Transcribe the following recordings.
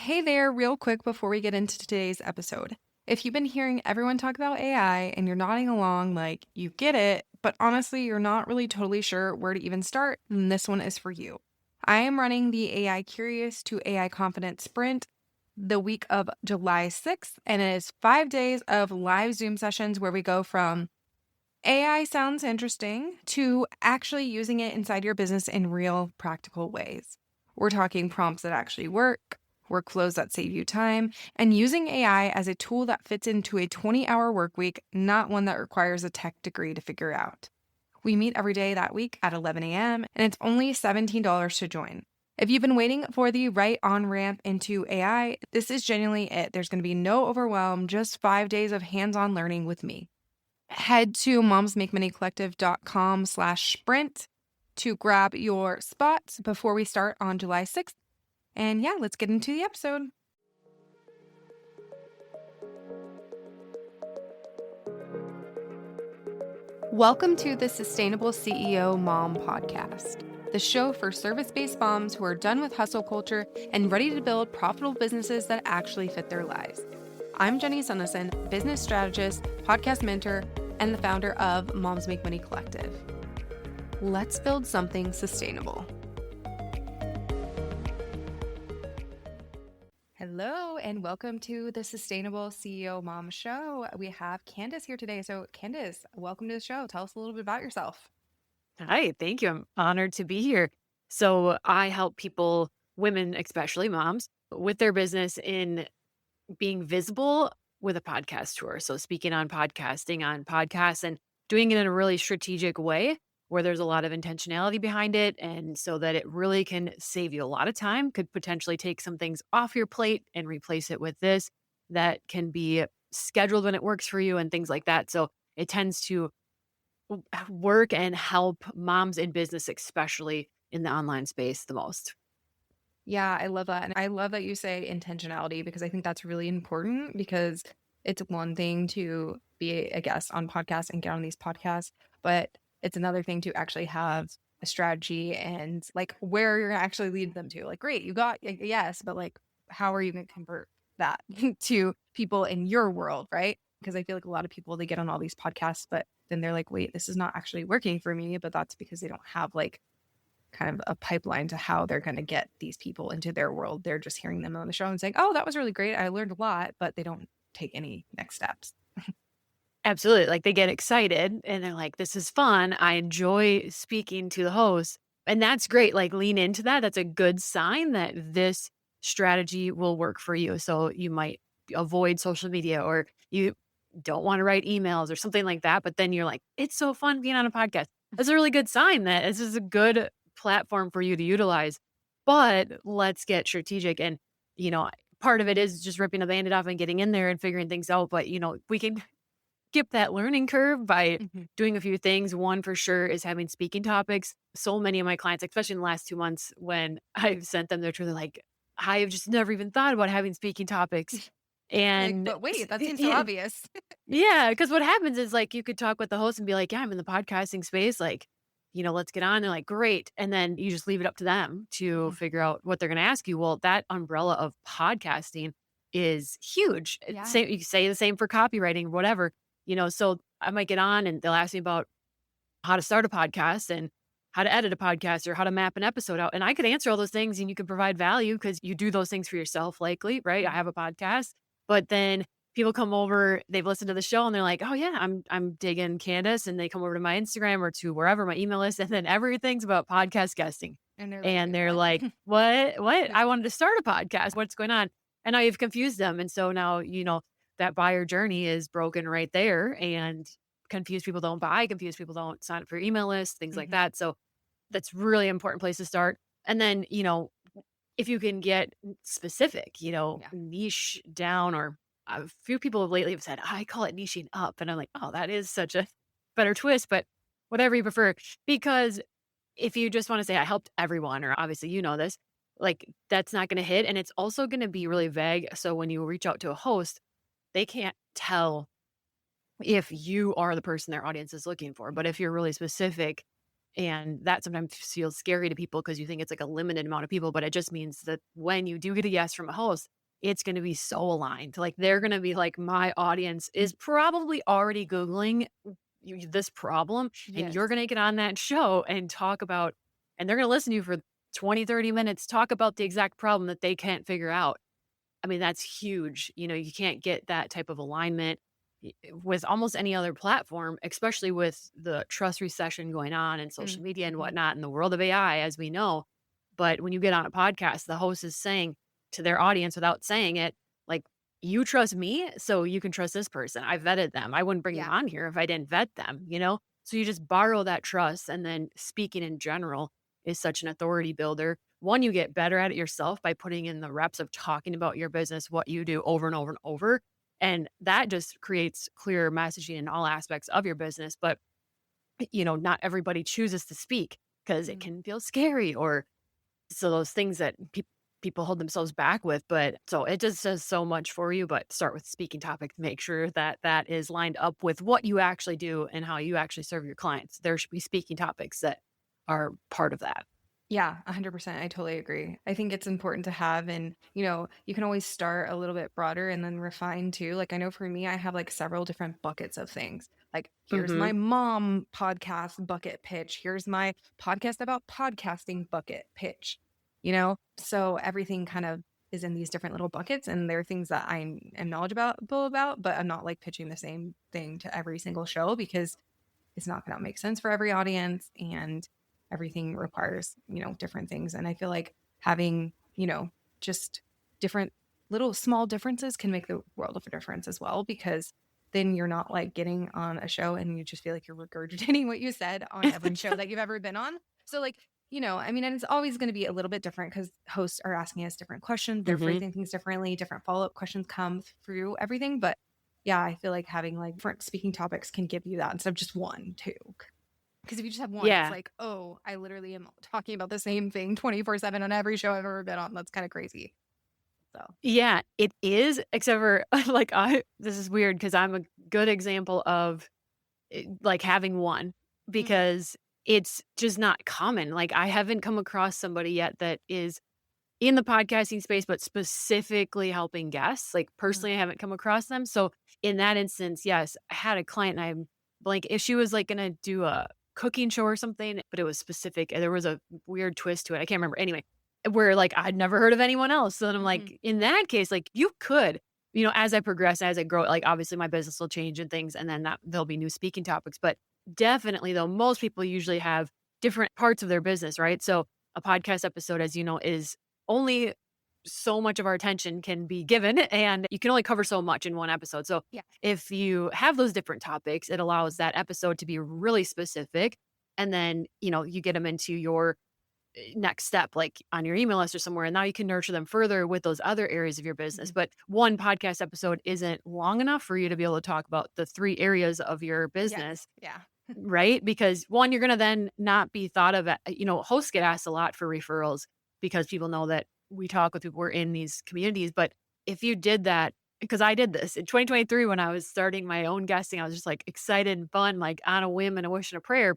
Hey there, real quick before we get into today's episode. If you've been hearing everyone talk about AI and you're nodding along like you get it, but honestly, you're not really totally sure where to even start, then this one is for you. I am running the AI Curious to AI Confident Sprint the week of July 6th, and it is 5 days of live Zoom sessions where we go from AI sounds interesting to actually using it inside your business in real practical ways. We're talking prompts that actually work, workflows that save you time, and using AI as a tool that fits into a 20-hour work week, not one that requires a tech degree to figure out. We meet every day that week at 11 a.m., and it's only $17 to join. If you've been waiting for the right on-ramp into AI, this is genuinely it. There's going to be no overwhelm, just 5 days of hands-on learning with me. Head to momsmakemoneycollective.com/sprint to grab your spot before we start on July 6th. And yeah, let's get into the episode. Welcome to the Sustainable CEO Mom Podcast, the show for service-based moms who are done with hustle culture and ready to build profitable businesses that actually fit their lives. I'm Jenny Sunnison, business strategist, podcast mentor, and the founder of Moms Make Money Collective. Let's build something sustainable. Hello, and welcome to the Sustainable CEO Mom Show. We have Candace here today. So Candace, welcome to the show. Tell us a little bit about yourself. Hi, thank you. I'm honored to be here. So I help people, women, especially moms, with their business in being visible with a podcast tour. So speaking on podcasting on podcasts and doing it in a really strategic way where there's a lot of intentionality behind it. And so that it really can save you a lot of time, could potentially take some things off your plate and replace it with this that can be scheduled when it works for you and things like that. So it tends to work and help moms in business, especially in the online space, the most. Yeah, I love that. And I love that you say intentionality because I think that's really important because it's one thing to be a guest on podcasts and get on these podcasts, but it's another thing to actually have a strategy and like where you're gonna actually lead them to. Like, great, you got a yes, but like, how are you going to convert that to people in your world, right? Because I feel like a lot of people, they get on all these podcasts, but then they're like, wait, this is not actually working for me. But that's because they don't have like kind of a pipeline to how they're going to get these people into their world. They're just hearing them on the show and saying, oh, that was really great. I learned a lot, but they don't take any next steps. Absolutely. Like they get excited and they're like, this is fun. I enjoy speaking to the host. And that's great. Like lean into that. That's a good sign that this strategy will work for you. So you might avoid social media or you don't want to write emails or something like that. But then you're like, it's so fun being on a podcast. That's a really good sign that this is a good platform for you to utilize. But let's get strategic. And, part of it is just ripping a band-aid off and getting in there and figuring things out. But, we can skip that learning curve by doing a few things. One for sure is having speaking topics. So many of my clients, especially in the last 2 months when I've sent them their truth, they're like, I have just never even thought about having speaking topics. Like, And but wait, that seems so obvious. yeah, because what happens is like you could talk with the host and be like, yeah, I'm in the podcasting space. Like, let's get on. They're like, great. And then you just leave it up to them to figure out what they're going to ask you. Well, that umbrella of podcasting is huge. Yeah. Same, you can say the same for copywriting, whatever. So I might get on and they'll ask me about how to start a podcast and how to edit a podcast or how to map an episode out. And I could answer all those things and you can provide value because you do those things for yourself, likely, right? I have a podcast, but then people come over, they've listened to the show and they're like, oh yeah, I'm digging Candace. And they come over to my Instagram or to wherever my email is. And then everything's about podcast guesting. And They're like, what? I wanted to start a podcast. What's going on? And now you've confused them. And so now, that buyer journey is broken right there. And confused people don't buy, confused people don't sign up for email lists, things like that. So that's really important place to start. And then, if you can get specific, niche down, or a few people lately have said, I call it niching up. And I'm like, oh, that is such a better twist, but whatever you prefer. Because if you just want to say, I helped everyone, or obviously, this, like that's not going to hit. And it's also going to be really vague. So when you reach out to a host, they can't tell if you are the person their audience is looking for. But if you're really specific, and that sometimes feels scary to people because you think it's like a limited amount of people, but it just means that when you do get a yes from a host, it's going to be so aligned. Like they're going to be like, my audience is probably already Googling this problem, and you're Yes. going to get on that show and talk about, and they're going to listen to you for 20, 30 minutes, talk about the exact problem that they can't figure out. I mean, that's huge. You can't get that type of alignment with almost any other platform, especially with the trust recession going on and social media and Mm-hmm. whatnot in the world of AI, as we know. But when you get on a podcast, the host is saying to their audience without saying it, like, you trust me, so you can trust this person. I vetted them. I wouldn't bring them Yeah. on here if I didn't vet them? So you just borrow that trust. And then speaking in general is such an authority builder. One, you get better at it yourself by putting in the reps of talking about your business, what you do over and over and over. And that just creates clear messaging in all aspects of your business. But, not everybody chooses to speak because it Mm. can feel scary, or so those things that people hold themselves back with. But so it just does so much for you. But start with speaking topics, make sure that that is lined up with what you actually do and how you actually serve your clients. There should be speaking topics that are part of that. Yeah, 100%. I totally agree. I think it's important to have, and you can always start a little bit broader and then refine too. Like, I know for me, I have like several different buckets of things. Like, here's Hmm. my mom podcast bucket pitch. Here's my podcast about podcasting bucket pitch. So everything kind of is in these different little buckets, and there are things that I am knowledgeable about, but I'm not like pitching the same thing to every single show because it's not going to make sense for every audience, and everything requires different things. And I feel like having just different little small differences can make the world of a difference as well, because then you're not like getting on a show and you just feel like you're regurgitating what you said on every show that you've ever been on. So like, I mean, and it's always going to be a little bit different because hosts are asking us different questions, they're Hmm. phrasing things differently, different follow-up questions come through everything. But yeah, I feel like having like different speaking topics can give you that instead of just one, too. Because if you just have one, it's Yeah. like, oh, I literally am talking about the same thing 24/7 on every show I've ever been on. That's kind of crazy. So, Yeah, it is, except for like this is weird because I'm a good example of like having one, mm, because it's just not common. Like I haven't come across somebody yet that is in the podcasting space, but specifically helping guests. Like mm, personally, I haven't come across them. So in that instance, yes, I had a client and I'm blank. If she was like gonna do a cooking show or something, but it was specific and there was a weird twist to it. I can't remember. Anyway, where like I'd never heard of anyone else. So then I'm mhm, like, in that case, like you could, as I progress, as I grow, like obviously my business will change and things, and then that there'll be new speaking topics. But definitely though, most people usually have different parts of their business, right? So a podcast episode, as you know, is only so much of our attention can be given, and you can only cover so much in one episode. So yeah. if you have those different topics, it allows that episode to be really specific. And then, you get them into your next step, like on your email list or somewhere. And now you can nurture them further with those other areas of your business. Mhm. But one podcast episode isn't long enough for you to be able to talk about the three areas of your Yes. business. Yeah. Right? Because one, you're gonna then not be thought of hosts get asked a lot for referrals because people know that we talk with people, we're in these communities. But if you did that, because I did this in 2023 when I was starting my own guesting, I was just like excited and fun, like on a whim and a wish and a prayer,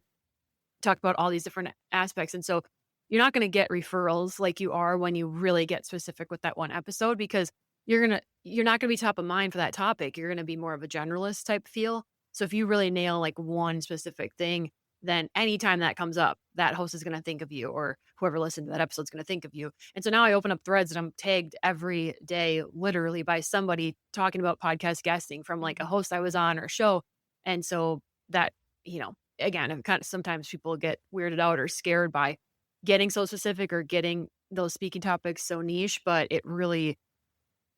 talk about all these different aspects. And so you're not gonna get referrals like you are when you really get specific with that one episode, because you're not gonna be top of mind for that topic. You're gonna be more of a generalist type feel. So if you really nail like one specific thing, then anytime that comes up, that host is gonna think of you, or whoever listened to that episode is gonna think of you. And so now I open up threads and I'm tagged every day, literally by somebody talking about podcast guesting from like a Mhm. host I was on or show. And so that, again, it kind of sometimes people get weirded out or scared by getting so specific or getting those speaking topics so niche, but it really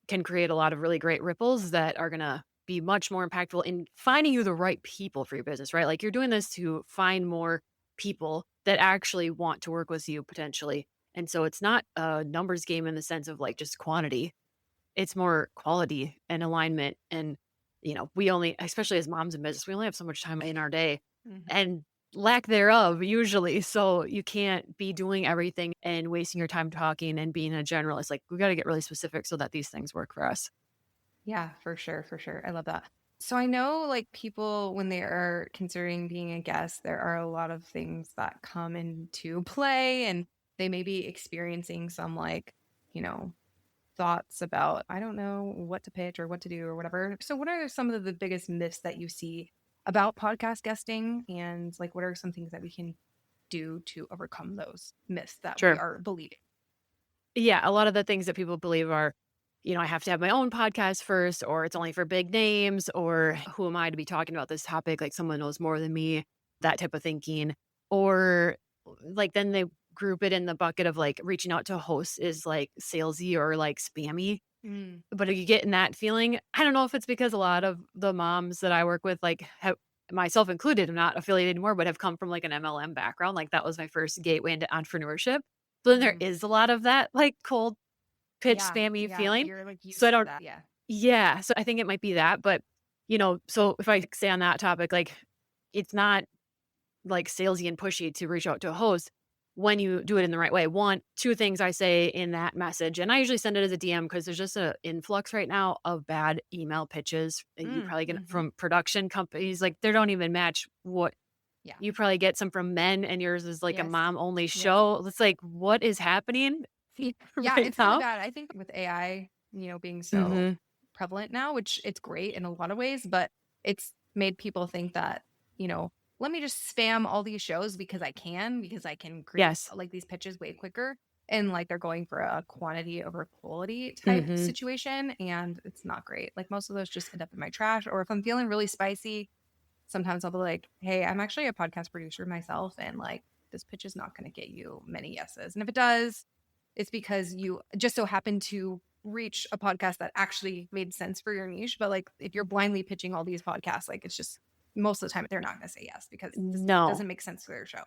can create a lot of really great ripples that are going to be much more impactful in finding you the right people for your business, right? Like you're doing this to find more people that actually want to work with you potentially. And so it's not a numbers game in the sense of like just quantity. It's more quality and alignment. And, we only, especially as moms in business, we only have so much time in our day Mhm. and lack thereof usually. So you can't be doing everything and wasting your time talking and being a generalist. Like we got to get really specific so that these things work for us. Yeah, for sure. For sure. I love that. So I know like people, when they are considering being a guest, there are a lot of things that come into play, and they may be experiencing some like, you know, thoughts about, I don't know what to pitch or what to do or whatever. So what are some of the biggest myths that you see about podcast guesting? And like, what are some things that we can do to overcome those myths that we Sure. are believing? Yeah, a lot of the things that people believe are, I have to have my own podcast first, or it's only for big names, or who am I to be talking about this topic? Like someone knows more than me, that type of thinking. Or like then they group it in the bucket of like reaching out to hosts is like salesy or like spammy. Mm. But are you getting that feeling? I don't know if it's because a lot of the moms that I work with, like have, myself included, I'm not affiliated anymore, but have come from like an MLM background. Like that was my first gateway into entrepreneurship. So then there Mm. is a lot of that like cold pitch Yeah. spammy Yeah. feeling. You're like So I used to don't, that. Yeah. yeah. So I think it might be that. But, so if I stay on that topic, like it's not like salesy and pushy to reach out to a host when you do it in the right way. One, two things I say in that message, and I usually send it as a DM because there's just an influx right now of bad email pitches that you Mm. probably get Hmm. from production companies. Like they don't even match what Yeah. you probably get some from men, and yours is like a Yes. mom only Yes. show. It's like, what is happening Yeah. right It's really now? bad. I think with AI, being so Hmm. prevalent now, which it's great in a lot of ways, but it's made people think that, let me just spam all these shows because I can create Yes. like these pitches way quicker. And like they're going for a quantity over quality type Hmm. situation. And it's not great. Like most of those just end up in my trash. Or if I'm feeling really spicy, sometimes I'll be like, hey, I'm actually a podcast producer myself. And like this pitch is not going to get you many yeses. And if it does, it's because you just so happen to reach a podcast that actually made sense for your niche. But like if you're blindly pitching all these podcasts, like it's just most of the time they're not going to say yes because this No. doesn't make sense for their show.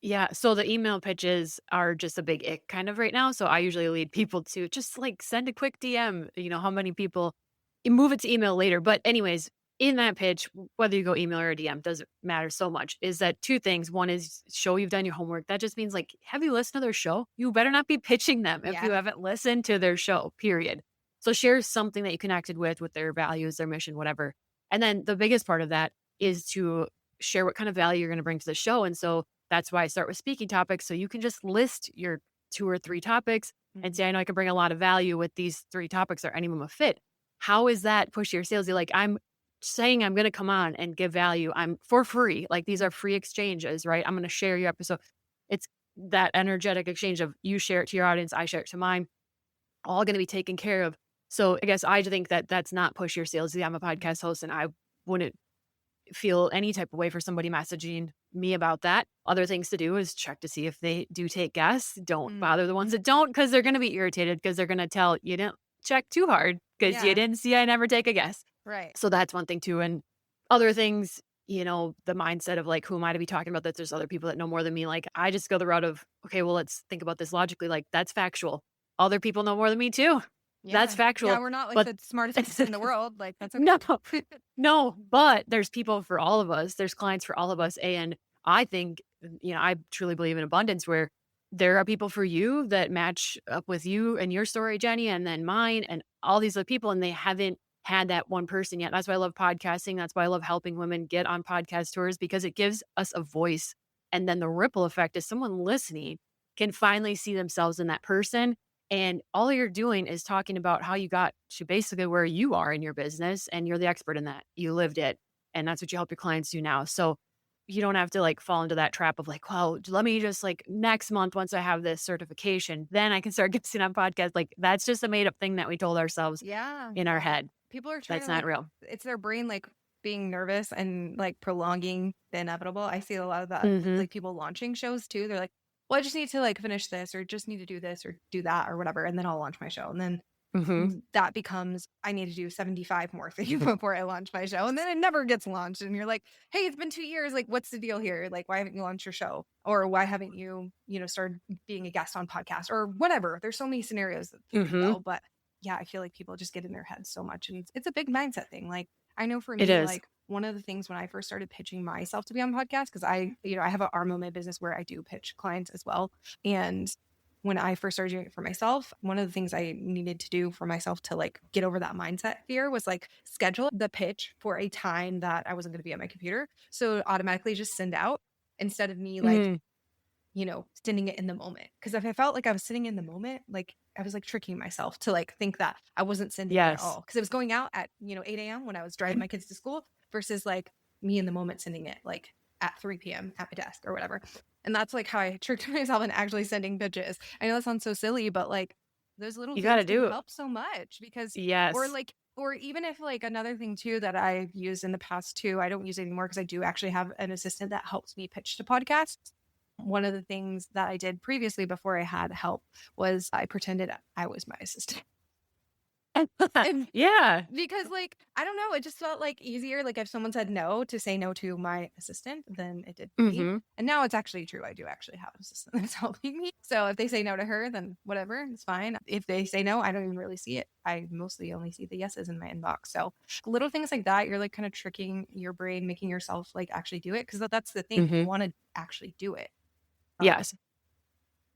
Yeah, so the email pitches are just a big ick kind of right now, so I usually lead people to just, like, send a quick DM, how many people you move it to email later, but anyways, in that pitch, whether you go email or DM, doesn't matter so much, is that 2 things. One is show you've done your homework. That just means, like, have you listened to their show? You better not be pitching them if you Yeah. haven't listened to their show, period. So share something that you connected with their values, their mission, whatever, and then the biggest part of that is to share what kind of value you're gonna bring to the show, and so that's why I start with speaking topics. So you can just list your 2 or 3 topics and Mhm. say, I know I can bring a lot of value with these 3 topics or any of them a fit. How is that pushy or salesy? Like I'm saying I'm going to come on and give value. I'm for free. Like these are free exchanges, right? I'm going to share your episode. It's that energetic exchange of you share it to your audience, I share it to mine, all going to be taken care of. So I guess I think that that's not pushy or salesy. I'm a podcast host and I wouldn't feel any type of way for somebody messaging me about that. Other things to do is check to see if they do take guests. Don't Mm. bother the ones that don't because they're going to be irritated because they're going to tell you didn't check too hard because you Yeah. didn't see I never take a guess. Right. So that's one thing too. And other things, the mindset of like, who am I to be talking about that? There's other people that know more than me. Like I just go the route of, okay, well, let's think about this logically. Like that's factual. Other people know more than me too. That's Yeah. Yeah. factual. We're not like But the smartest people in the world. Like that's no, okay. no, but there's people for all of us. There's clients for all of us. And I think, I truly believe in abundance where there are people for you that match up with you and your story, Jenny, and then mine and all these other people. And they haven't had that one person yet. That's why I love podcasting. That's why I love helping women get on podcast tours because it gives us a voice. And then the ripple effect is someone listening can finally see themselves in that person and all you're doing is talking about how you got to basically where you are in your business and you're the expert in that. You lived it. And that's what you help your clients do now. So you don't have to like fall into that trap of like, well, let me just like next month, once I have this certification, then I can start getting on podcasts. Like that's just a made up thing that we told ourselves Yeah. in our Yeah. head. People are trying That's to not like, real. it's their brain like being nervous and like prolonging the inevitable. I see a lot of that with Hmm. like people launching shows too. They're like, well, I just need to like finish this or just need to do this or do that or whatever. And then I'll launch my show. And then Hmm. that becomes, I need to do 75 more things before I launch my show. And then it never gets launched. And you're like, hey, it's been 2 years. Like, what's the deal here? Like, why haven't you launched your show? Or why haven't you, started being a guest on podcast or whatever? There's so many scenarios that could Hmm. go. But yeah, I feel like people just get in their heads so much. And it's a big mindset thing. Like, I know for It me, is. like one of the things when I first started pitching myself to be on podcast, because I have an arm of my business where I do pitch clients as well. And when I first started doing it for myself, one of the things I needed to do for myself to like get over that mindset fear was like schedule the pitch for a time that I wasn't going to be at my computer. So automatically just send out instead of me like, Mm. sending it in the moment. Because if I felt like I was sitting in the moment, like I was like tricking myself to like think that I wasn't sending it at Yes. all because it was going out at 8 a.m. when I was driving my kids to school versus like me in the moment sending it like at 3 p.m. at my desk or whatever. And that's like how I tricked myself in actually sending pitches. I know that sounds so silly, but like those little You got to things can do it. help so much because Yes. or even if like another thing too that I've used in the past too, I don't use it anymore because I do actually have an assistant that helps me pitch to podcasts. One of the things that I did previously before I had help was I pretended I was my assistant. And Yeah. because like, I don't know, it just felt like easier. Like if someone said no to say no to my assistant than it did to me. Hmm. And now it's actually true. I do actually have an assistant that's helping me. So if they say no to her, then whatever, it's fine. If they say no, I don't even really see it. I mostly only see the yeses in my inbox. So little things like that, you're like kind of tricking your brain, making yourself like actually do it. Cause that's the thing. You Hmm. want to actually do it. Yes.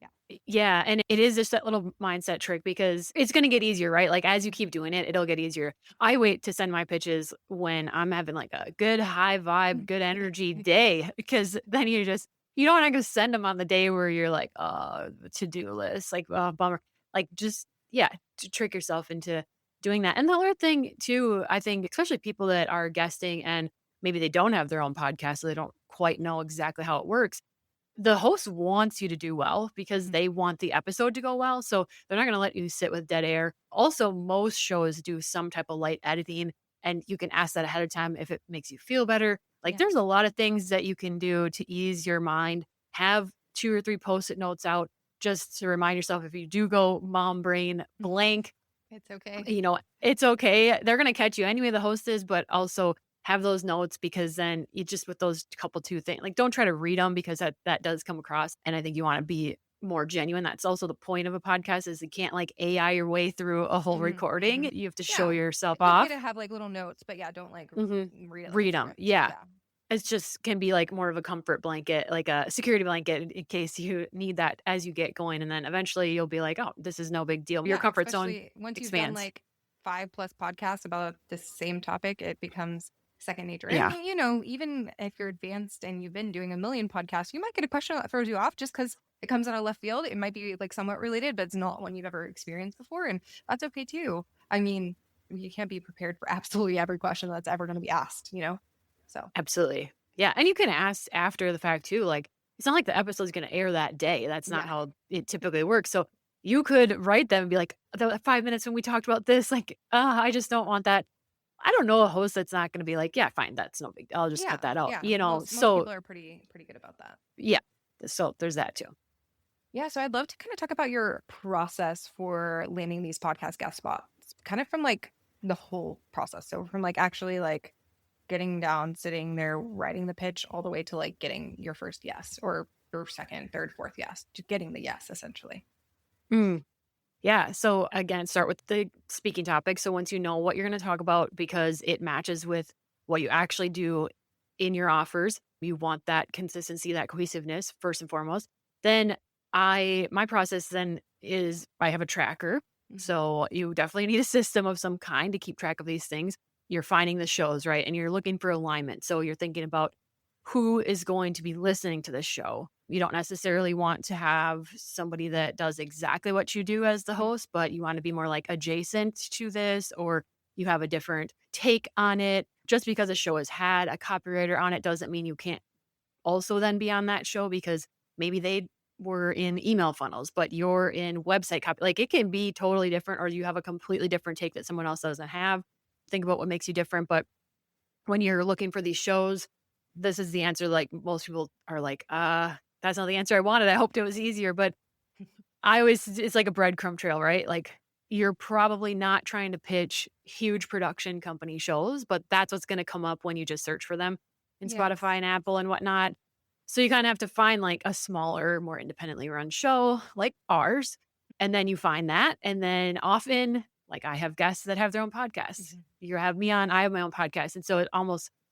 Yeah. Yeah, and it is just that little mindset trick because it's gonna get easier, right? Like, as you keep doing it, it'll get easier. I wait to send my pitches when I'm having, like, a good high vibe, good energy day because then you don't wanna go send them on the day where you're like, "Oh, the to-do list, like, oh, bummer." Like, just yeah, to trick yourself into doing that. And the other thing too, I think, especially people that are guesting and maybe they don't have their own podcast, so they don't quite know exactly how it works, the host wants you to do well because Mhm. they want the episode to go well, so they're not gonna let you sit with dead air. Also, most shows do some type of light editing, and you can ask that ahead of time if it makes you feel better. Like, Yeah. there's a lot of things that you can do to ease your mind. Have 2 or 3 Post-it notes out just to remind yourself if you do go mom brain blank, It's okay. it's okay. They're gonna catch you anyway, the host is, but also have those notes because then you just with those couple 2 things like, don't try to read them because that does come across, and I think you wanna be more genuine. That's also the point of a podcast is you can't, like, AI your way through a whole Mhm, recording. mhm. You have to show Yeah. yourself It's okay to off. have, like, little notes, but yeah, don't, like, Mhm. read it like a Read them, script. yeah. Yeah. It's just can be, like, more of a comfort blanket, like a security blanket in case you need that as you get going, and then eventually you'll be like, "Oh, this is no big deal." Your Yeah, comfort zone especially once you've done, expands. like, 5 plus podcasts about the same topic, it becomes second nature. And, Yeah. even if you're advanced and you've been doing a million podcasts, you might get a question that throws you off just because it comes out of left field. It might be, like, somewhat related, but it's not one you've ever experienced before, and that's okay too. I mean, you can't be prepared for absolutely every question that's ever gonna be asked, you know? So, Absolutely. Yeah, and you can ask after the fact too, like, it's not like the episode's gonna air that day, that's not yeah. how it typically works, so you could write them and be like, "The 5 minutes when we talked about this, like, I just don't want that." I don't know a host that's not gonna be like, "Yeah, fine, that's no big deal, I'll just cut Yeah, that out," yeah. Most So people are pretty good about that. yeah, so there's that too. Yeah, so I'd love to kind of talk about your process for landing these podcast guest spots, kind of from like the whole process. So from like actually like getting down, sitting there, writing the pitch, all the way to like getting your first yes or your second, third, fourth yes, to getting the yes essentially. Mm. Yeah. So again, start with the speaking topic. So once you know what you're going to talk about, because it matches with what you actually do in your offers, you want that consistency, that cohesiveness first and foremost. Then my process then is I have a tracker. Mhm. So you definitely need a system of some kind to keep track of these things. You're finding the shows, right? And you're looking for alignment. So you're thinking about who is going to be listening to this show. You don't necessarily want to have somebody that does exactly what you do as the host, but you want to be more like adjacent to this, or you have a different take on it. Just because a show has had a copywriter on it doesn't mean you can't also then be on that show because maybe they were in email funnels, but you're in website copy. Like it can be totally different, or you have a completely different take that someone else doesn't have. Think about what makes you different. But when you're looking for these shows, this is the answer. Like most people are like, that's not the answer I wanted. I hoped it was easier. But it's like a breadcrumb trail, right? Like you're probably not trying to pitch huge production company shows, but that's what's going to come up when you just search for them in Spotify Yes. and Apple and whatnot. So you kind of have to find like a smaller, more independently run show like ours. And then you find that. And then often, like I have guests that have their own podcasts. Mhm. You have me on, I have my own podcast. And so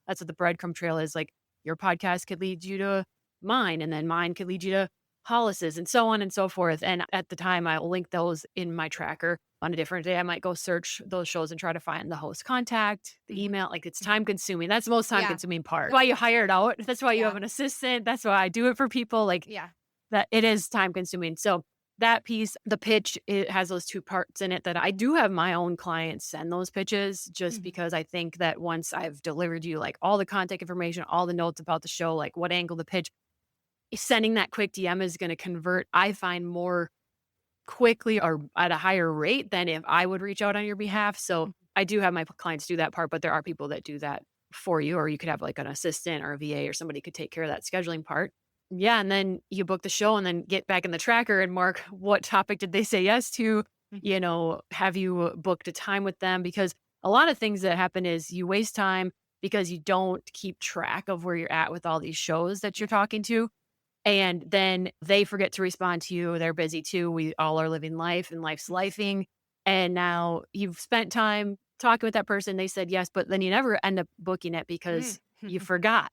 that's what the breadcrumb trail is like. Your podcast could lead you to mine, and then mine could lead you to Hollis's and so on and so forth. And at the time, I'll link those in my tracker. On a different day, I might go search those shows and try to find the host contact, the Mhm. email. Like it's time consuming. That's the most time Yeah. consuming part. That's why you hire it out. That's why you have Yeah. an assistant. That's why I do it for people. Like Yeah. that it is time consuming. So that piece, the pitch, it has those 2 parts in it that I do have my own clients send those pitches just Mhm. because I think that once I've delivered you, like, all the contact information, all the notes about the show, like, what angle the pitch, sending that quick DM is gonna convert, I find, more quickly or at a higher rate than if I would reach out on your behalf. So Mhm. I do have my clients do that part, but there are people that do that for you, or you could have like an assistant or a VA or somebody could take care of that scheduling part. Yeah. And then you book the show and then get back in the tracker and mark what topic did they say yes to? Mhm. Have you booked a time with them? Because a lot of things that happen is you waste time because you don't keep track of where you're at with all these shows that you're Yeah. talking to. And then they forget to respond to you. They're busy too. We all are living life and life's lifing. And now you've spent time talking with that person. They said yes, but then you never end up booking it Mm. because you forgot.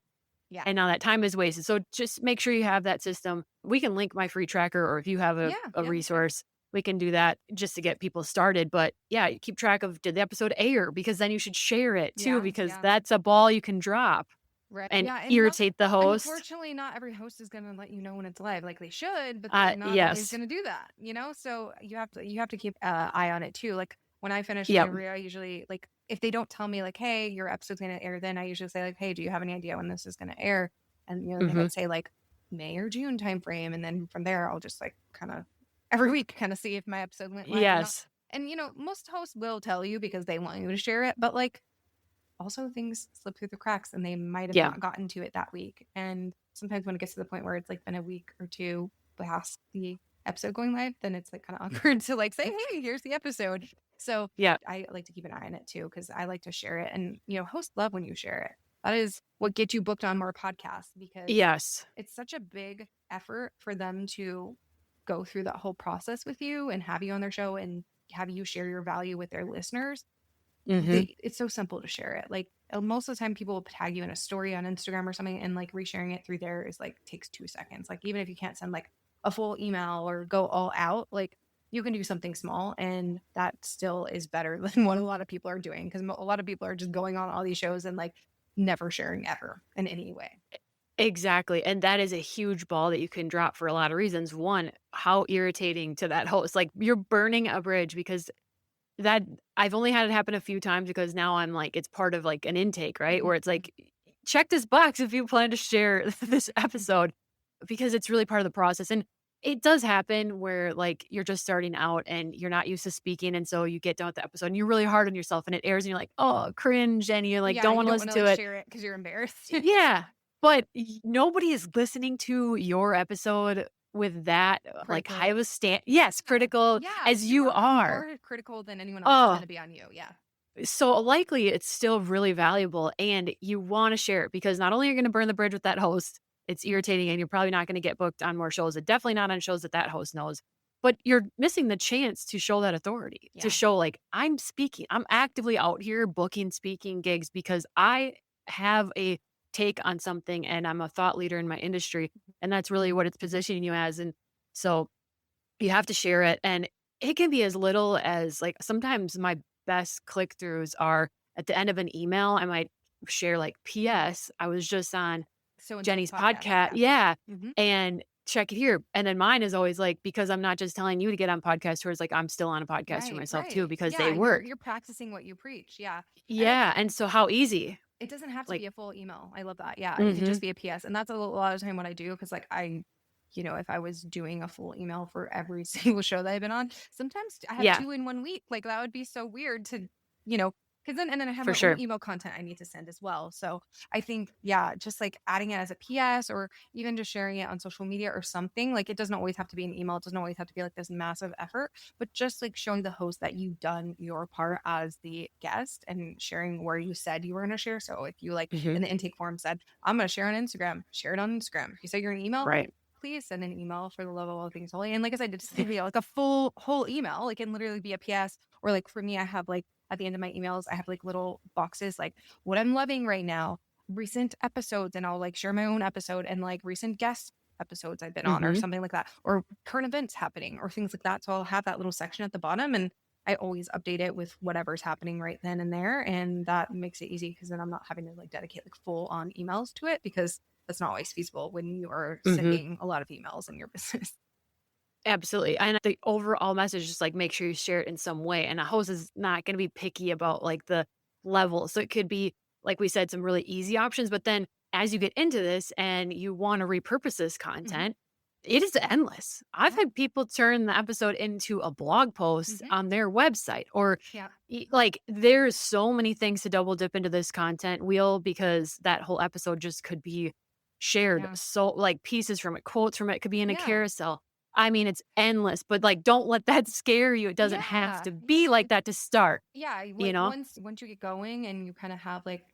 Yeah. And now that time is wasted. So just make sure you have that system. We can link my free tracker, or if you have Yeah. a Yeah. Yeah. resource, we can do that just to get people started. But yeah, you keep track of, did the episode air? Because then you should share it too, Yeah. because Yeah. that's a ball you can drop Right. and Yeah. And not, irritate the host. unfortunately, not every host is going to let you know when it's live. Like they should, but they're not always Yes. going to do that, you know? So you have to keep eye on it too. Like when I finish an Yep. interview, I usually like, if they don't tell me like, hey, your episode's going to air, then I usually say like, hey, do you have any idea when this is going to air? And, they Hmm. might say like May or June timeframe. And then from there, I'll just like kind of every week kind of see if my episode went live or not. Yes. And, most hosts will tell you because they want you to share it, but like, also things slip through the cracks and they might have Yeah. not gotten to it that week. And sometimes when it gets to the point where it's like been a week or two past the episode going live, then it's like kind of awkward to like say, hey, here's the episode. So Yeah. I like to keep an eye on it too, because I like to share it. And, hosts love when you share it. That is what gets you booked on more podcasts because Yes. it's such a big effort for them to go through that whole process with you and have you on their show and have you share your value with their listeners. Mhm. It's so simple to share it. Like most of the time people will tag you in a story on Instagram or something and like resharing it through there is like takes 2 seconds. Like even if you can't send like a full email or go all out, like you can do something small and that still is better than what a lot of people are doing because a lot of people are just going on all these shows and like never sharing ever in any way. Exactly, and that is a huge ball that you can drop for a lot of reasons. One, how irritating to that host. Like, you're burning a bridge because that I've only had it happen a few times because now I'm like, it's part of, like, an intake, right? Mhm, Where it's mhm. like, check this box if you plan to share this episode because it's really part of the process, and it does happen where, like, you're just starting out and you're not used to speaking, and so you get done with the episode and you're really hard on yourself and it airs and you're like, "Oh, cringe," and you, like, Yeah, don't you wanna don't listen want to to like it. share it because you're embarrassed. Yeah, but nobody is listening to your episode with that, like, high Critical. of a yes, Yeah. critical Yeah, as you you are are. more critical than anyone else is going Oh, to be on you. Yeah. so likely it's still really valuable, and you wanna share it because not only are you gonna burn the bridge with that host, it's irritating, and you're probably not gonna get booked on more shows, and definitely not on shows that that host knows, but you're missing the chance to show that authority, to Yeah. show, like, I'm actively out here booking speaking gigs because I have a take on something, and I'm a thought leader in my industry, and that's really what it's positioning you as, and so you have to share it, and it can be as little as, like, sometimes my best click throughs are at the end of an email, I might share, like, "PS, I was just on So and so's Jenny's podcast. podcast." Yeah. Yeah, Hmm. and check it here, and then mine is always, like, because I'm not just telling you to get on podcast tours, like, I'm still on a podcast for Right. myself too Right. because they Yeah. You're work. you're practicing what you preach. Yeah. And Yeah, and so how easy? it doesn't have to Like be a full email. I love that. Yeah. It could mhm. just be a PS. And that's a lot of the time what I do because like if I was doing a full email for every single show that I've been on, sometimes I have Yeah, two in one week. Like that would be so weird to, you know, because then I have for my own sure. email content I need to send as well. So I think, yeah, just like adding it as a PS or even just sharing it on social media or something. Like it doesn't always have to be an email. It doesn't always have to be like this massive effort, but just like showing the host that you've done your part as the guest and sharing where you said you were going to share. So if you like Mhm. in the intake form said, I'm going to share on Instagram, share it on Instagram. If you say you're an email, Right. please send an email for the love of all things holy. And like I said, it's like a full whole email. It can literally be a PS or like for me, I have like at the end of my emails, I have like little boxes like what I'm loving right now, recent episodes, and I'll like share my own episode and like recent guest episodes I've been on or Mhm. something like that, or current events happening or things like that. So I'll have that little section at the bottom and I always update it with whatever's happening right then and there. And that makes it easy because then I'm not having to like dedicate like full on emails to it because that's not always feasible when you are Mhm. sending a lot of emails in your business. Absolutely. And the overall message is like make sure you share it in some way. And a host is not going to be picky about like the level. So it could be, like we said, some really easy options. But then as you get into this and you want to repurpose this Mhm. content, it is endless. I've Yeah. had people turn the episode into a blog post Mhm. on their website or Yeah. like there's so many things to double dip into this content wheel because that whole episode just could be shared. Yeah. So like pieces from it, quotes from it could be in a Yeah. carousel. I mean, it's endless, but, like, don't let that scare you. It doesn't have Yeah. to Yeah. be like that to start, you Like know? once you get going and you kind of have like,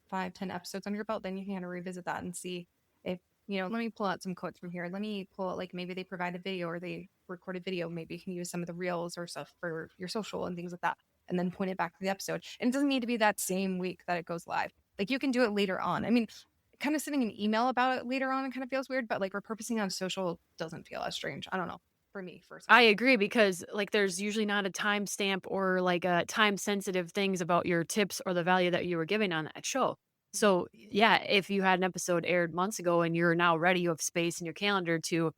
5, 10 episodes under your belt, then you can kind of revisit that and see if, let me pull out some quotes from here. Let me pull out like maybe they provide a video or they recorded video. Maybe you can use some of the reels or stuff for your social and things like that. And then point it back to the episode. And it doesn't need to be that same week that it goes live. Like you can do it later on. I mean, kind of sending an email about it later on, it kind of feels weird, but like repurposing on social doesn't feel as strange. I don't know. For me, for some I reason. agree because, like, there's usually not a timestamp or, like, a time-sensitive things about your tips or the value that you were giving on that show. Mhm. So, yeah, if you had an episode aired months ago and you're now ready, you have space in your calendar to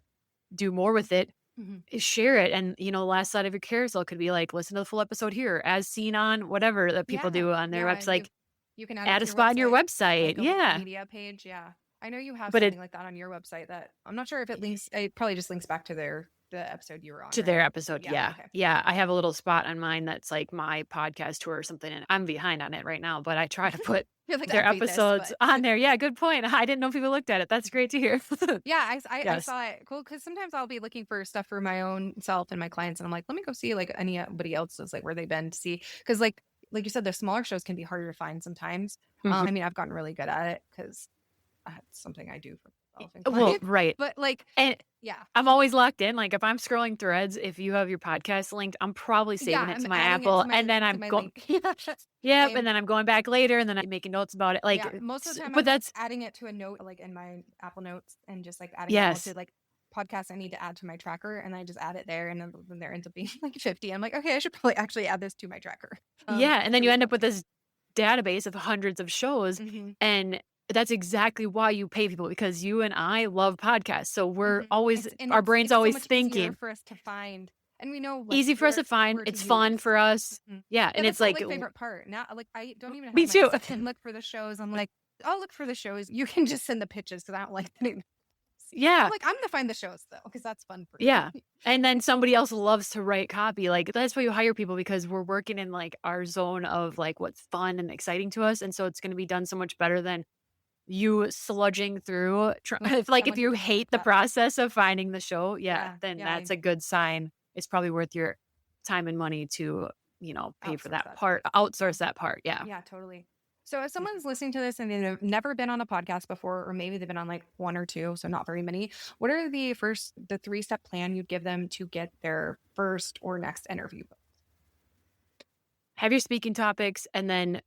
do more with it, Mhm. share it, and, the last side of your carousel could be, like, listen to the full episode here, as seen on whatever that people Yeah, do on their yeah, website, like, you can add it add to a your spot on your website, website. like a Yeah, media page, yeah. I know you have but something it like that on your website that I'm not sure if it probably just links back to the episode you were on, to their right? episode, Yeah, yeah. okay. Yeah, I have a little spot on mine that's, like, my podcast tour or something, and I'm behind on it right now, but I try to put You're like, their "Update this," episodes but on there. Yeah, good point. I didn't know people looked at it. That's great to hear. yeah, I Yes. saw it. Cool, because sometimes I'll be looking for stuff for my own self and my clients, and I'm like, "Let me go see, like, anybody else's, like, where they've been to see," because like you said, the smaller shows can be harder to find sometimes. Mhm. I mean, I've gotten really good at it because that's something I do for myself and Well, clients, right. but, like And yeah. I'm always locked in, like, if I'm scrolling threads, if you have your podcast linked, I'm probably Yeah, saving it I'm to my adding it Apple, and then to I'm my going link. Yeah, yep, and same. then I'm going back later, and then I'm making notes about it, like, Yeah, most of the time but I'm that's adding it to a note, like, in my Apple Notes and just, like, adding it all to, yes. like, podcasts I need to add to my tracker, and I just add it there, and then there ends up being, like, 50. I'm like, "Okay, I should probably actually add this to my tracker." Yeah, and then For you this end up with podcast. this database of hundreds of shows, Mhm, and that's exactly why you pay people because you and I love podcasts. So we're mhm. always our brain's It's so always much easier thinking, for us to find, and we know, like, easy for us to find, where to it's fun use. for us. Mhm. Yeah, Yeah, and that's it's my, like like, favorite part. Now, like, I don't even me have my too. sit and look for the shows. I'm like, "I'll look for the shows. You can just send the pitches because I don't like the I'm Yeah. like, "I'm gonna find the shows, though, because that's fun for me." Yeah. And then somebody else loves to write copy. Like that's why you hire people because we're working in like our zone of like what's fun and exciting to us. And so it's going to be done so much better than you sludging through. Like, If like if someone who you doesn't like hate the that. process of finding the show, yeah, Yeah, then yeah, that's I a good sign. It's probably worth your time and money to, pay for outsource that that. part, Yeah. outsource that part. Yeah. Yeah, totally. So if someone's listening to this and they've never been on a podcast before, or maybe they've been on like one or two, so not very many, what are the 3-step plan you'd give them to get their first or next interview? Have your speaking topics and then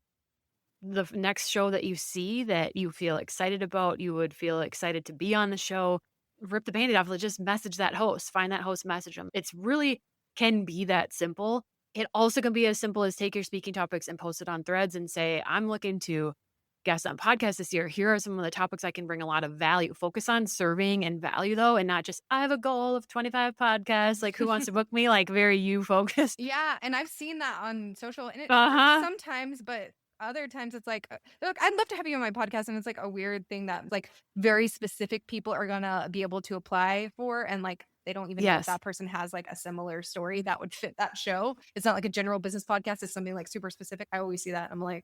next show that you see that you feel excited about, you would feel excited to be on the show, rip the band-aid off, just message that host, find that host, message them. It's really can be that simple. It also can be as simple as take your speaking topics and post it on threads and say, I'm looking to guest on podcasts this year. Here are some of the topics I can bring a lot of value. Focus on serving and value though, and not just I have a goal of 25 podcasts. Like who wants to book me? Like very you focused. Yeah, and I've seen that on social, and it works Uh-huh. sometimes, but other times it's like, "Look, I'd love to have you on my podcast," and it's like a weird thing that like very specific people are gonna be able to apply for, and like they don't even know if Yes. that person has like a similar story that would fit that show. It's not like a general business podcast; it's something like super specific. I always see that. I'm like,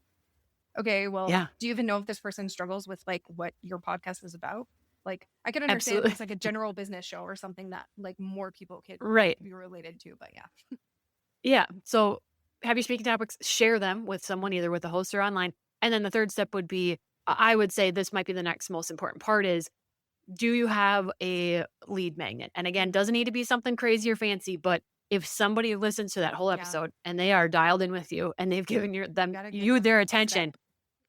okay, well, Yeah. do you even know if this person struggles with like what your podcast is about? Like, I could understand if Absolutely. it's like a general business show or something that like more people could Right. be related to, but yeah. Yeah. So have your speaking topics, share them with someone, either with a host or online. And then the third step would be I would say this might be the next most important part is do you have a lead magnet? And again, Mm, doesn't need to be something crazy or fancy, but if somebody listens to that whole yeah. episode and they are dialed in with you and they've given Gotta give you them their the step. attention,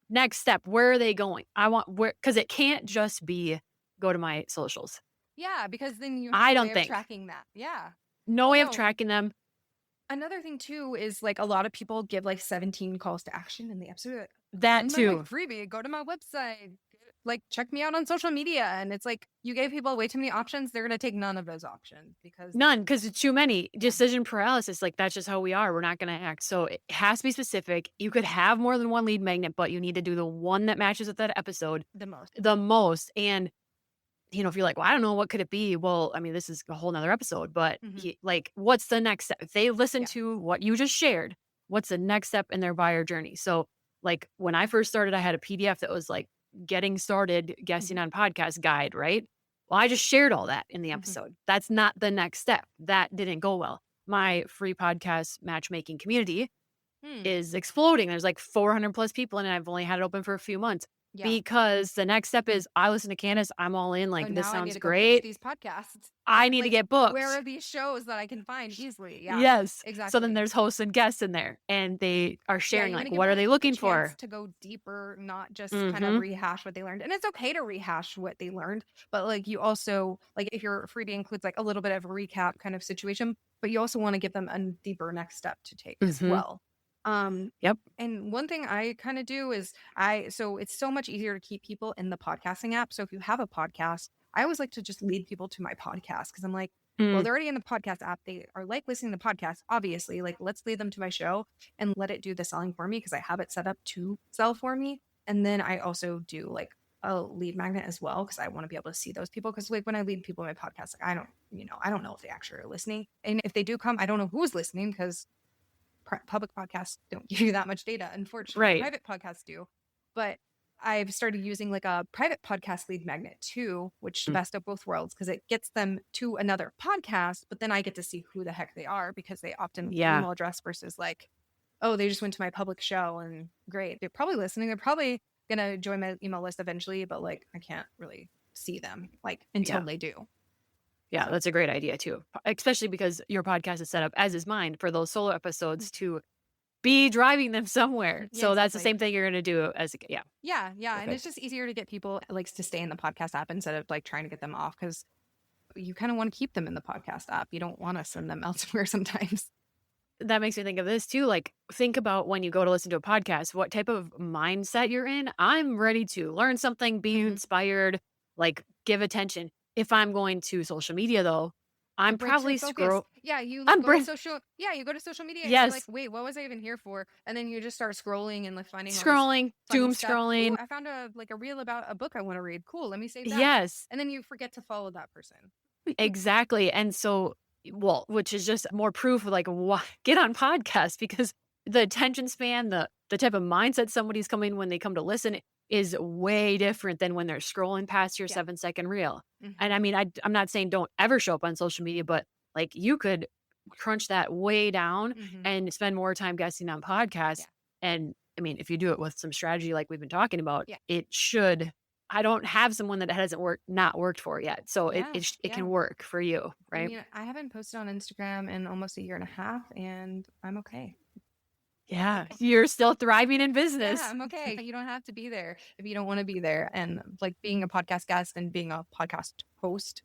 next step, where are they going? I want where because it can't just be go to my socials. Yeah, because then you have I a don't way of think. tracking that. Yeah. No Well, way of no. tracking them. Another thing too is like a lot of people give like 17 calls to action in the episode. Like, That I'm my too. freebie. Go to my website. like check me out on social media. And it's like, you gave people way too many options. They're going to take none of those options because None, because it's too many. Decision paralysis, like, that's just how we are. We're not gonna act. So it has to be specific. You could have more than one lead magnet, but you need to do the one that matches with that episode the most. the most. And, if you're like, "Well, I don't know, what could it be?" Well, I mean, this is a whole nother episode, but Mhm. like, what's the next step? If they listen Yeah. to what you just shared, what's the next step in their buyer journey? So, like, when I first started, I had a PDF that was like getting started guessing Mhm. on podcast guide, right? Well, I just shared all that in the Mhm. episode. That's not the next step. That didn't go well. My free podcast matchmaking community Hmm. is exploding. There's like 400 plus people in it. I've only had it open for a few months Yeah. because the next step is I listen to Candace. I'm all in. Oh, Like, this now I need sounds to go pitch great. these podcasts. I need to Like, get where booked. are these shows that I can find easily? Yeah, Yes. So then exactly. there's hosts and guests in there and they are Yeah, sharing you want like, to give what are them they a looking chance for? to go deeper, not just kind of Mm-hmm. rehash what they learned. And it's okay to rehash what they learned, but like you also, like if your freebie includes like a little bit of a recap kind of situation, but you also want to give them a deeper next step to take as Mm-hmm. well. Um, Yep. and one thing I kind of do is so it's so much easier to keep people in the podcasting app. So if you have a podcast, I always like to just lead people to my podcast because I'm like, well, Mm, they're already in the podcast app. They are like listening to podcasts, obviously. Like, let's lead them to my show and let it do the selling for me because I have it set up to sell for me. And then I also do like a lead magnet as well because I want to be able to see those people. Because like when I lead people in my podcast, like I don't know if they actually are listening. And if they do come, I don't know who's listening because public podcasts don't give you that much data. Unfortunately, right. private podcasts do. But I've started using like a private podcast lead magnet too, which the Mm, best of both worlds because it gets them to another podcast, but then I get to see who the heck they are because they often yeah. email address versus like, oh, they just went to my public show and great. They're probably listening. They're probably gonna join my email list eventually, but like I can't really see them like until Yeah. they do. Yeah. So That's a great idea too. Especially because your podcast is set up, as is mine, for those solo episodes to be driving them somewhere. yeah, So that's the exactly. same thing you're going to do as a, yeah. Yeah. And it's Perfect. just easier to get people like to stay in the podcast app instead of like trying to get them off because you kind of want to keep them in the podcast app. You don't want to send them elsewhere sometimes. That makes me think of this too. Like, think about when you go to listen to a podcast, what type of mindset you're in. I'm ready to learn something, be Mhm. inspired, like give attention. If I'm going to social media though, I'm It breaks your probably focus. scroll. Yeah, you like I'm go to br- social. Yeah, you go to social media and you're like, yes, wait, what was I even here for? And then you just start scrolling and like finding all this scrolling, funny doom stuff. Ooh, scrolling. I found a reel about a book I want to read. Cool, let me save that. Yes, And then you forget to follow that person. exactly. And so, well, which is just more proof of like, why get on podcasts because the attention span, the type of mindset somebody's coming when they come to listen is way different than when they're scrolling past your Yeah. 7-second reel. And Mhm. I mean, I'm not saying don't ever show up on social media, but like you could crunch that way down Mhm. and spend more time guessing on podcasts. Yeah. And I mean, if you do it with some strategy like we've been talking about, Yeah. it should. I don't have someone that hasn't not worked for yet, so Yeah. it Yeah. can work for you, I right? mean, I haven't posted on Instagram in almost a year and a half, and I'm okay. Yeah, you're still thriving in Yeah, business. I'm okay. You don't have to be there if you don't want to be there. And like being a podcast guest and being a podcast host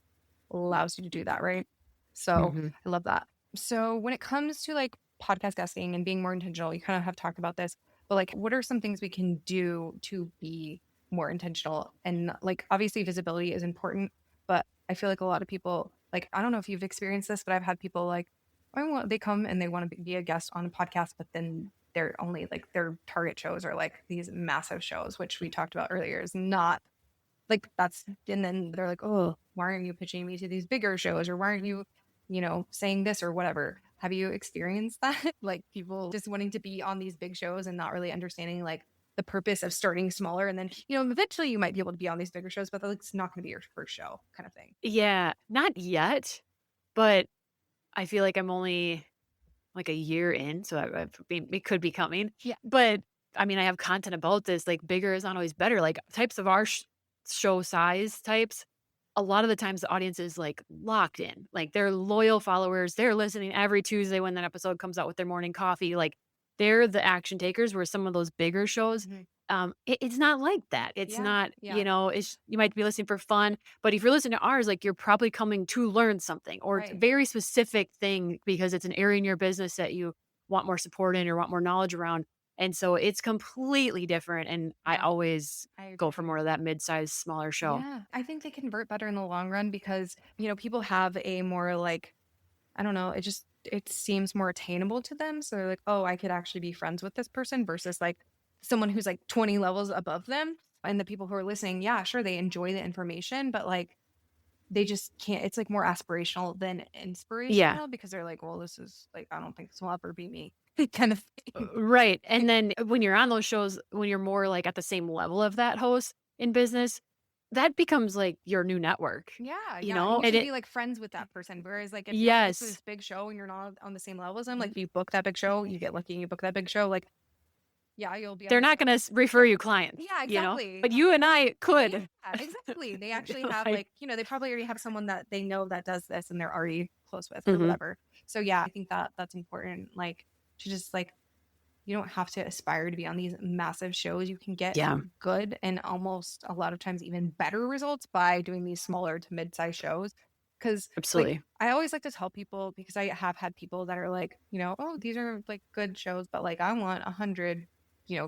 allows you to do that, right? So Mhm. I love that. So when it comes to like podcast guesting and being more intentional, you kind of have talked about this, but like what are some things we can do to be more intentional? And like obviously visibility is important, but I feel like a lot of people, like I don't know if you've experienced this, but I've had people like, they come and they want to be a guest on a podcast, but then they're only like their target shows are like these massive shows, which we talked about earlier is not like that's, and then they're like, oh, why aren't you pitching me to these bigger shows? Or why aren't you, saying this or whatever? Have you experienced that? Like people just wanting to be on these big shows and not really understanding like the purpose of starting smaller. And then, eventually you might be able to be on these bigger shows, but like, it's not going to be your first show kind of thing. Yeah, not yet, but I feel like I'm only like a year in, so it could be coming. Yeah. But I mean, I have content about this. Like, bigger is not always better. Like, types of our show size types, a lot of the times the audience is like locked in. Like, they're loyal followers. They're listening every Tuesday when that episode comes out with their morning coffee. Like, they're the action takers. Where some of those bigger shows, Mhm. it's not like that. It's Yeah. not, Yeah. it's you might be listening for fun, but if you're listening to ours, like you're probably coming to learn something or it's a Right. very specific thing because it's an area in your business that you want more support in or want more knowledge around. And so it's completely different. And I Yeah, always I go for agree. more of that mid-sized, smaller show. Yeah, I think they convert better in the long run because, people have a more like, I don't know, it seems more attainable to them. So they're like, oh, I could actually be friends with this person versus like someone who's like 20 levels above them. And the people who are listening, yeah, sure, they enjoy the information, but like they just can't, it's like more aspirational than Yeah. inspirational because they're like, well, this is like, I don't think this will ever be me kind of thing. Right. And then when you're on those shows, when you're more like at the same level of that host in business, that becomes like your new network, Yeah, you yeah, and know? you And can it be, like, friends with that person, whereas, like, if you're going to yes. this big show and you're not on the same level as them, like, if you book that big show, you get lucky and you book that big show, like, yeah, you'll be on They're the not same. gonna refer you clients, Yeah, you know? exactly. But you and I Yeah, could. exactly. They actually have, Like like, they probably already have someone that they know that does this and they're already close with or mhm. whatever. So, yeah, I think that that's important, like, to just, like, you don't have to aspire to be on these massive shows. You can get Yeah, good and almost a lot of times even better results by doing these smaller to mid-sized shows. Because, like, absolutely. I always like to tell people because I have had people that are like, oh, these are like good shows, but like I want 100,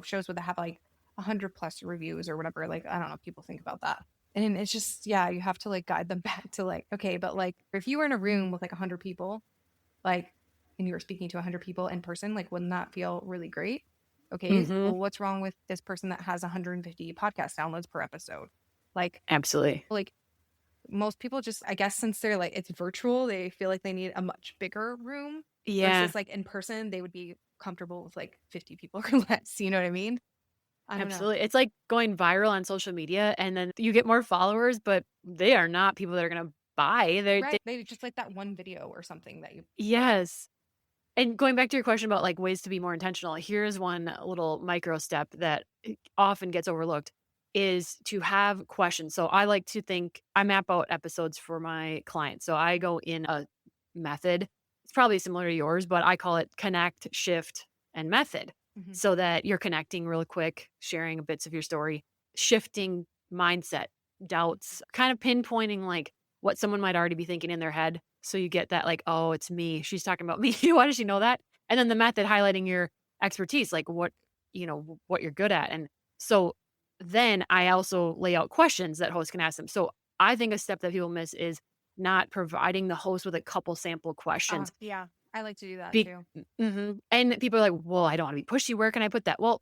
shows where they have like 100 plus reviews or whatever. Like, I don't know, people think about that. And it's just, yeah, you have to like guide them back to like, okay, but like if you were in a room with like 100 people, like, and you were speaking to 100 people in person, like, wouldn't that feel really great? Okay, Mhm. well, what's wrong with this person that has 150 podcast downloads per episode? Like, Absolutely. like most people just, I guess, since they're like it's virtual, they feel like they need a much bigger room Yeah, versus like in person, they would be comfortable with like 50 people or less. You know what I mean? I don't know. absolutely. It's like going viral on social media and then you get more followers, but they are not people that are gonna buy. They Right? They just like that one video or something that you. yes. And going back to your question about, like, ways to be more intentional, here's one little micro step that often gets overlooked is to have questions. So I like to think I map out episodes for my clients. So I go in a method. It's probably similar to yours, but I call it connect, shift, and method Mhm. so that you're connecting real quick, sharing bits of your story, shifting mindset, doubts, kind of pinpointing like what someone might already be thinking in their head. So you get that like, oh, it's me. She's talking about me. Why does she know that? And then the method highlighting your expertise, like what you're good at. And so then I also lay out questions that hosts can ask them. So I think a step that people miss is not providing the host with a couple sample questions. Yeah, I like to do that Be too. mhm. And people are like, well, I don't want to be pushy. Where can I put that? Well,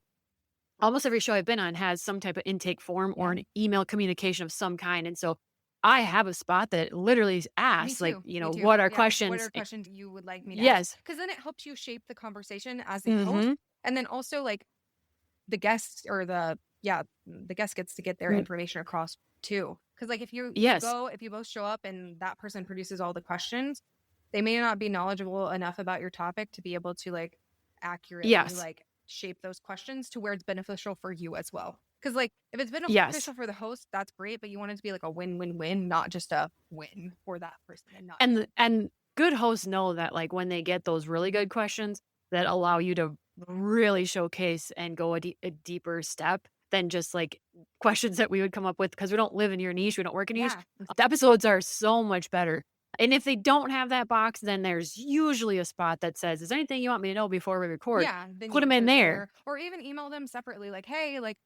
almost every show I've been on has some type of intake form or Yeah, an email communication of some kind. And so I have a spot that literally me asks, like, too. Me too. what are Yeah. What questions? are questions you would like me to ask? Yes. Because then it helps you shape the conversation as a host. Hmm. And then also like the guest or the guest gets to get their information across too. Because like Yes. if you both show up and that person produces all the questions, they may not be knowledgeable enough about your topic to be able to like accurately Yes. like shape those questions to where it's beneficial for you as well. Because like if it's Yes. beneficial for the host, that's great, but you want it to be like a win-win-win, not just a win for that person and not you. And good hosts know that like when they get those really good questions that allow you to really showcase and go a deeper step than just like questions that we would come up with because we don't live in your niche, we don't work in niche. Yeah. The episodes are so much better. And if they don't have that box, then there's usually a spot that says, "Is there anything you want me to know before we record?" Yeah, then you Put can them put in it there. there or even email them separately like, "Hey, like,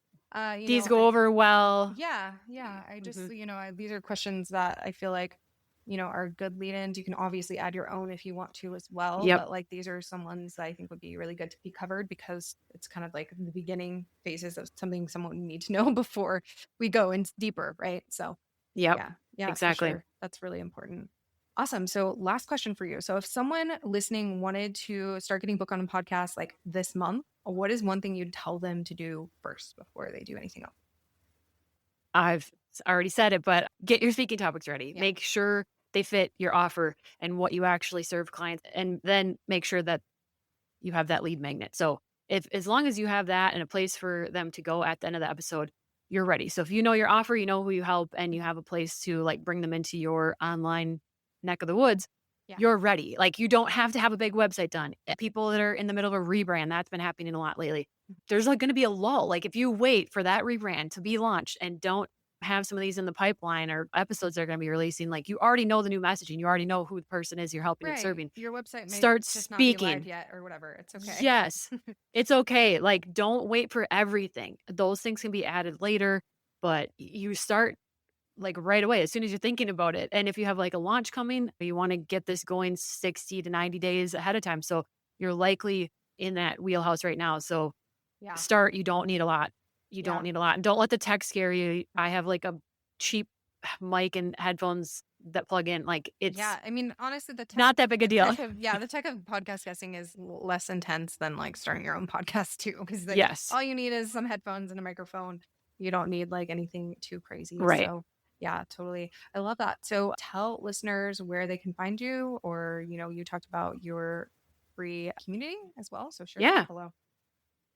These go over well. yeah, yeah, I just, Mhm. these are questions that I feel like, are good lead-ins. You can obviously add your own if you want to as well, Yep. but like these are some ones that I think would be really good to be covered because it's kind of like the beginning phases of something someone would need to know before we go in deeper, right? So, Yep. yeah, yeah, for Exactly. sure. That's really important. Awesome. So, last question for you. So, if someone listening wanted to start getting booked on a podcast like this month, what is one thing you'd tell them to do first before they do anything else? Already said it, but get your speaking topics ready. Yeah. Make sure they fit your offer and what you actually serve clients, and then make sure that you have that lead magnet. So, if as long as you have that and a place for them to go at the end of the episode, you're ready. So, if you know your offer, you know who you help, and you have a place to like bring them into your online neck of the woods, Yeah. you're ready. Like you don't have to have a big website done. People that are in the middle of a rebrand, that's been happening a lot lately. There's like going to be a lull. Like if you wait for that rebrand to be launched and don't have some of these in the pipeline or episodes they're going to be releasing, like you already know the new messaging. You already know who the person is you're helping and Right. serving. Your website may Start just not be live speaking. yet or whatever. It's okay. Yes, it's okay. Like, don't wait for everything. Those things can be added later, but you start like right away as soon as you're thinking about it. And if you have like a launch coming, you want to get this going 60 to 90 days ahead of time. So you're likely in that wheelhouse right now. So Yeah. start. You don't need a lot. You Yeah. don't need a lot. And don't let the tech scare you. I have like a cheap mic and headphones that plug in. Like it's Yeah. I mean, honestly, not that big a deal. the tech of podcast guesting is less intense than like starting your own podcast too. Because like Yes. all you need is some headphones and a microphone. You don't need like anything too crazy. Right. So yeah, totally. I love that. So tell listeners where they can find you, or you talked about your free community as well. So share Yeah. that below.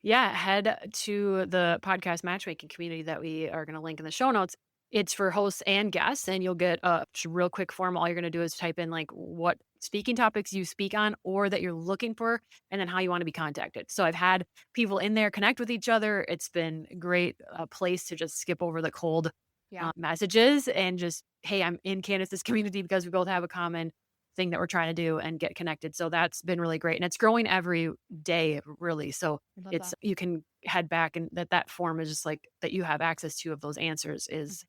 Yeah, head to the podcast matchmaking community that we are going to link in the show notes. It's for hosts and guests, and you'll get a real quick form. All you're going to do is type in like what speaking topics you speak on or that you're looking for, and then how you want to be contacted. So I've had people in there connect with each other. It's been a great place to just skip over the cold messages and just, hey, I'm in Candace's community because we both have a common thing that we're trying to do and get connected. So that's been really great. And it's growing every day, really. So you can head back, and that form is just like that you have access to of those answers is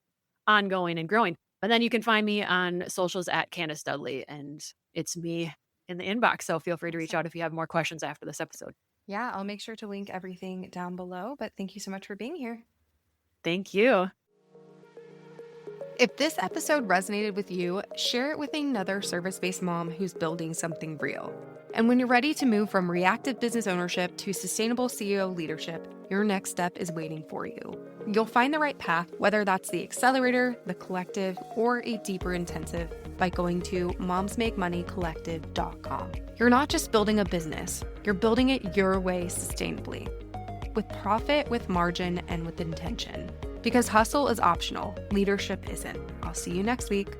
ongoing and growing. But then you can find me on socials at Candace Dudley, and it's me in the inbox. So feel free to reach out if you have more questions after this episode. Yeah, I'll make sure to link everything down below. But thank you so much for being here. Thank you. If this episode resonated with you, share it with another service-based mom who's building something real. And when you're ready to move from reactive business ownership to sustainable CEO leadership, your next step is waiting for you. You'll find the right path, whether that's the accelerator, the collective, or a deeper intensive, by going to momsmakemoneycollective.com. You're not just building a business, you're building it your way sustainably. With profit, with margin, and with intention. Because hustle is optional, leadership isn't. I'll see you next week.